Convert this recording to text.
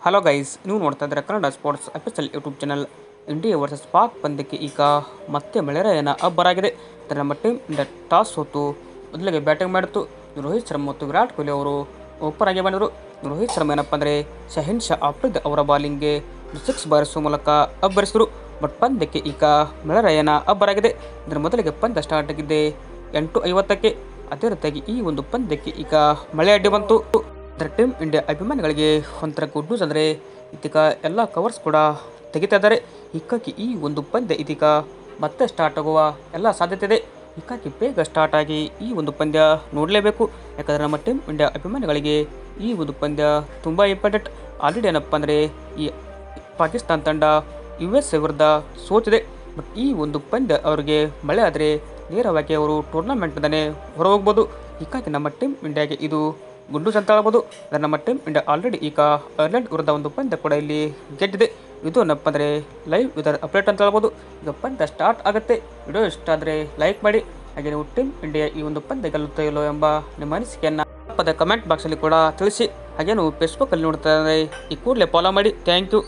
Hello guys, ನೀವು ನೋಡ್ತಾ ಇದ್ದಾರೆ Kannada sports official YouTube channel. India versus Pak ಪಂದ್ಯಕ್ಕೆ ಈಗ ಮತ್ತೆ ಮಳೆರಾಯನ ಅಬ್ಬರಾಗಿದೆ. ನಮ್ಮ ಟೀಮ್ ಇಂಡಿಯಾ ಟಾಸ್ ಸೋತು ಮೊದಲಿಗೆ ಬ್ಯಾಟಿಂಗ್ ಮಾಡಿತ್ತು. ರೋಹಿತ್ ಶರ್ಮಾ ಮತ್ತು ವಿರಾಟ್ ಕೊಹ್ಲಿ ಅವರು ಓಪನ್ ಆಗಿ ಬಂದರು. ರೋಹಿತ್ ಶರ್ಮಾ ಏನಪ್ಪ ಅಂದರೆ ಶಹೀನ್ ಶಾ ಆಫ್ರಿದಿ ಅವರ ಬಾಲಿಂಗ್ಗೆ 6 ಬಾರಿಸುವ ಮೂಲಕ ಅಬ್ಬರಿಸಿದರು. ಬಟ್ ಪಂದ್ಯಕ್ಕೆ ಈಗ ಮಳೆರಾಯನ ಅಬ್ಬರಾಗಿದೆ. ಇದರ ಮೊದಲಿಗೆ ಪಂದ್ಯ ಸ್ಟಾರ್ಟ್ ಆಗಿದ್ದೆ 8:50ಕ್ಕೆ. ಅದೇ ರೀತಿಯಾಗಿ ಈ ಒಂದು ಪಂದ್ಯಕ್ಕೆ ಈಗ ಮಳೆ ಅಡ್ಡಿ ಬಂತು. ಇದರ ಟೀಮ್ ಇಂಡಿಯಾ ಅಭಿಮಾನಿಗಳಿಗೆ ಒಂಥರ ಗುಡ್ ನ್ಯೂಸ್ ಅಂದರೆ ಇದೀಗ ಎಲ್ಲ ಕವರ್ಸ್ ಕೂಡ ತೆಗಿತಾ ಇದ್ದಾರೆ. ಹೀಗಾಗಿ ಈ ಒಂದು ಪಂದ್ಯ ಇದೀಗ ಮತ್ತೆ ಸ್ಟಾರ್ಟ್ ಆಗುವ ಎಲ್ಲ ಸಾಧ್ಯತೆ ಇದೆ. ಹೀಗಾಗಿ ಬೇಗ ಸ್ಟಾರ್ಟ್ ಆಗಿ ಈ ಒಂದು ಪಂದ್ಯ ನೋಡಲೇಬೇಕು. ಯಾಕಂದರೆ ನಮ್ಮ ಟೀಮ್ ಇಂಡಿಯಾ ಅಭಿಮಾನಿಗಳಿಗೆ ಈ ಒಂದು ಪಂದ್ಯ ತುಂಬ ಇಂಪಾರ್ಟೆಂಟ್. ಆಲ್ರೆಡಿ ಏನಪ್ಪ ಅಂದರೆ ಈ ಪಾಕಿಸ್ತಾನ ತಂಡ US ವಿರುದ್ಧ ಸೋತಿದೆ. ಬಟ್ ಈ ಒಂದು ಪಂದ್ಯ ಅವರಿಗೆ ಮಳೆ ಆದರೆ ನೇರವಾಗಿ ಅವರು ಟೂರ್ನಮೆಂಟ್ನೇ ಹೊರ ಹೋಗ್ಬೋದು. ಹೀಗಾಗಿ ನಮ್ಮ ಟೀಮ್ ಇಂಡಿಯಾಗೆ ಇದು ಗುಡ್ ನ್ಯೂಸ್ ಅಂತ ಹೇಳ್ಬೋದು. ನಮ್ಮ ಟೀಮ್ ಇಂಡಿಯಾ ಆಲ್ರೆಡಿ ಈಗ ಐರ್ಲೆಂಡ್ ವಿರುದ್ಧ ಒಂದು ಪಂದ್ಯ ಕೂಡ ಇಲ್ಲಿ ಗೆದ್ದಿದೆ. ಇದು ಏನಪ್ಪ ಅಂದರೆ ಲೈವ್ ಇದರ ಅಪ್ಡೇಟ್ ಅಂತ ಹೇಳ್ಬೋದು. ಈಗ ಪಂದ್ಯ ಸ್ಟಾರ್ಟ್ ಆಗುತ್ತೆ. ವಿಡಿಯೋ ಇಷ್ಟ ಆದರೆ ಲೈಕ್ ಮಾಡಿ. ಹಾಗೆ ನೀವು ಟೀಮ್ ಇಂಡಿಯಾ ಈ ಒಂದು ಪಂದ್ಯ ಗೆಲ್ಲುತ್ತೋ ಇಲ್ಲೋ ಎಂಬ ನಿಮ್ಮ ಅನಿಸಿಕೆಯನ್ನು ಕಮೆಂಟ್ ಬಾಕ್ಸಲ್ಲಿ ಕೂಡ ತಿಳಿಸಿ. ಹಾಗೆ ನೀವು ಫೇಸ್ಬುಕ್ಕಲ್ಲಿ ನೋಡ್ತಾ ಇದ್ದರೆ ಈ ಕೂಡಲೇ ಫಾಲೋ ಮಾಡಿ. Thank you.